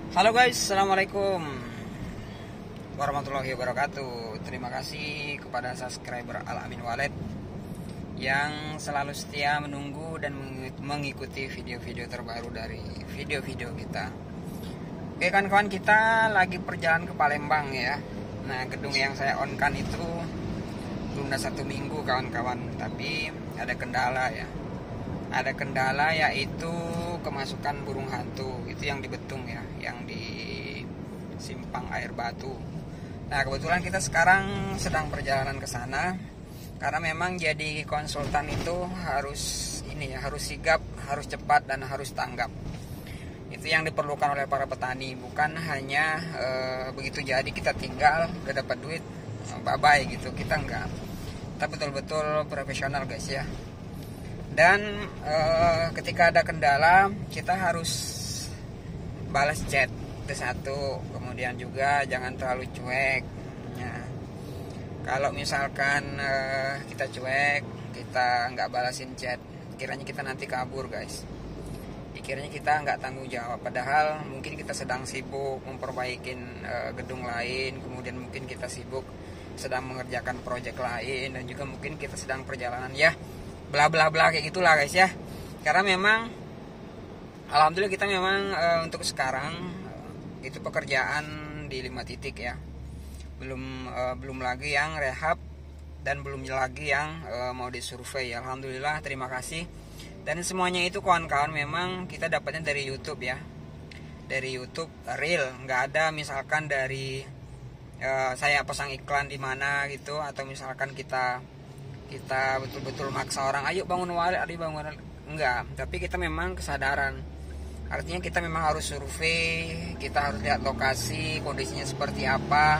Halo guys, assalamualaikum warahmatullahi wabarakatuh. Terima kasih kepada subscriber Al-Amin Wallet yang selalu setia menunggu dan mengikuti video-video terbaru dari video-video kita. Oke kawan-kawan, kita lagi perjalanan ke Palembang ya. Nah, gedung yang saya on kan itu belum ada 1 minggu kawan-kawan, tapi ada kendala ya. Ada kendala yaitu kemasukan burung hantu itu yang di Betung ya, yang di Simpang Air Batu. Nah, kebetulan kita sekarang sedang perjalanan ke sana karena memang jadi konsultan itu harus harus sigap, harus cepat dan harus tanggap. Itu yang diperlukan oleh para petani, bukan hanya begitu jadi kita tinggal udah dapat duit bye-bye gitu. Kita enggak. Kita betul-betul profesional guys ya. Dan ketika ada kendala kita harus balas chat itu satu. Kemudian juga jangan terlalu cuek. Nah, kalau misalkan kita cuek, kita nggak balasin chat, kiranya kita nanti kabur guys. Dikiranya kita nggak tanggung jawab, padahal mungkin kita sedang sibuk memperbaikin gedung lain. Kemudian mungkin kita sibuk sedang mengerjakan proyek lain, dan juga mungkin kita sedang perjalanan ya, bla bla bla kayak gitulah guys ya. Karena memang alhamdulillah kita memang untuk sekarang itu pekerjaan di 5 titik ya. Belum lagi yang rehab dan belum lagi yang mau disurvei. Alhamdulillah, terima kasih. Dan semuanya itu kawan-kawan memang kita dapatnya dari YouTube ya. Dari YouTube real, nggak ada misalkan dari saya pasang iklan di mana gitu, atau misalkan kita betul-betul maksa orang ayo bangun wallet, enggak. Tapi kita memang kesadaran, artinya kita memang harus survei, kita harus lihat lokasi kondisinya seperti apa.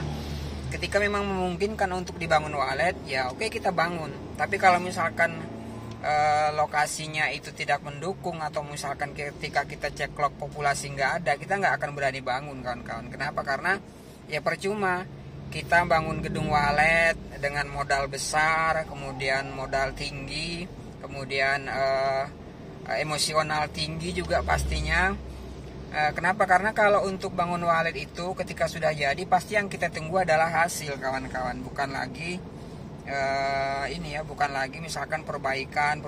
Ketika memang memungkinkan untuk dibangun wallet ya oke, kita bangun. Tapi kalau misalkan lokasinya itu tidak mendukung, atau misalkan ketika kita cek log populasi nggak ada, kita nggak akan berani bangun kawan-kawan. Kenapa? Karena ya percuma kita bangun gedung wallet dengan modal besar, kemudian modal tinggi, kemudian emosional tinggi juga pastinya. Kenapa? Karena kalau untuk bangun wallet itu ketika sudah jadi, pasti yang kita tunggu adalah hasil kawan-kawan, bukan lagi bukan lagi misalkan perbaikan.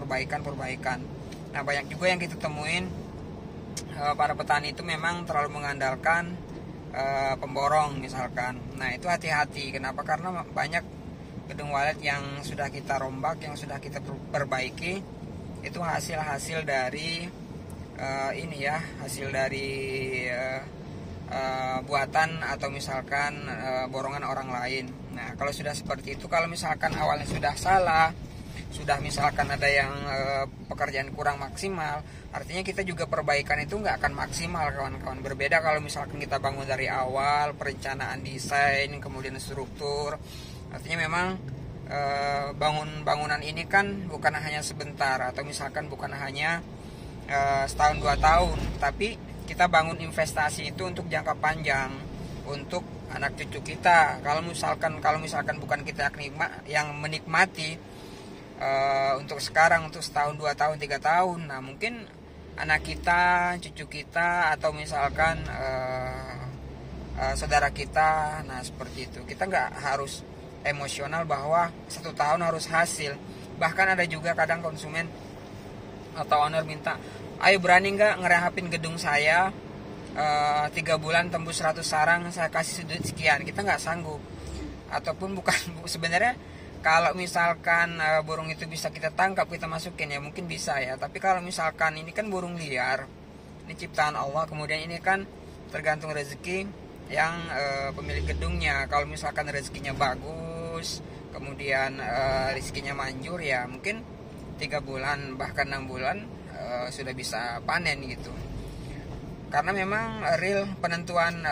Nah, banyak juga yang kita temuin para petani itu memang terlalu mengandalkan pemborong misalkan. Nah, itu hati-hati. Kenapa? Karena banyak gedung wallet yang sudah kita rombak, yang sudah kita perbaiki, itu hasil dari hasil dari buatan atau misalkan borongan orang lain. Nah, kalau sudah seperti itu, kalau misalkan awalnya sudah salah, sudah misalkan ada yang pekerjaan kurang maksimal, artinya kita juga perbaikan itu nggak akan maksimal kawan-kawan. Berbeda kalau misalkan kita bangun dari awal, perencanaan desain, kemudian struktur. Artinya memang bangunan ini kan bukan hanya sebentar, atau misalkan bukan hanya setahun 2 tahun, tapi kita bangun investasi itu untuk jangka panjang, untuk anak cucu kita. Kalau misalkan bukan kita yang menikmati untuk sekarang, untuk setahun 2 tahun 3 tahun, nah mungkin anak kita, cucu kita, atau misalkan saudara kita. Nah, seperti itu. Kita nggak harus emosional bahwa 1 tahun harus hasil. Bahkan ada juga kadang konsumen atau owner minta, ayo berani nggak ngerehapin gedung saya 3 bulan tembus 100 sarang, saya kasih duit sekian. Kita nggak sanggup. Ataupun bukan sebenarnya kalau misalkan burung itu bisa kita tangkap, kita masukin ya mungkin bisa ya. Tapi kalau misalkan ini kan burung liar, ini ciptaan Allah, kemudian ini kan tergantung rezeki yang pemilik gedungnya. Kalau misalkan rezekinya bagus, kemudian rezekinya manjur, ya mungkin 3 bulan bahkan 6 bulan sudah bisa panen gitu. Karena memang real penentuan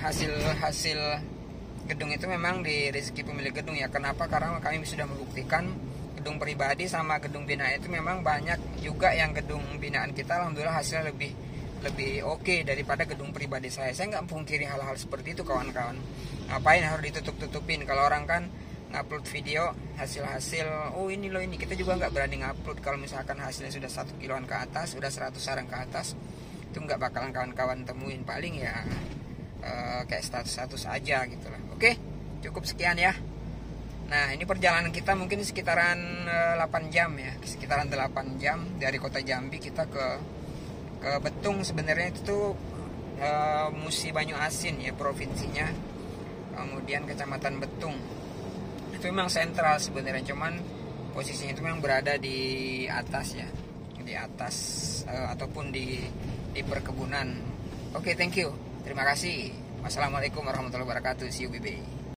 hasil gedung itu memang di rezeki pemilik gedung ya. Kenapa? Karena kami sudah membuktikan gedung pribadi sama gedung binaan itu memang banyak juga yang gedung binaan kita alhamdulillah hasilnya lebih oke daripada gedung pribadi saya. Saya nggak pungkiri hal-hal seperti itu kawan-kawan. Ngapain harus ditutup-tutupin? Kalau orang kan ngupload video hasil-hasil, oh ini loh ini, kita juga nggak berani ngupload kalau misalkan hasilnya sudah 1 kiloan ke atas, sudah 100 sarang ke atas. itu nggak bakalan kawan-kawan temuin, paling ya kayak status-status aja gitu lah. Oke, cukup sekian ya. Nah, ini perjalanan kita mungkin sekitaran 8 jam ya, sekitaran 8 jam dari kota Jambi kita ke Betung. Sebenarnya itu tuh Musi Banyu Asin ya provinsinya, kemudian Kecamatan Betung. Itu memang sentral sebenarnya, cuman posisinya itu memang berada di atas ya, di atas ataupun di perkebunan. Oke, thank you, terima kasih. Wassalamualaikum warahmatullahi wabarakatuh. See you, bye.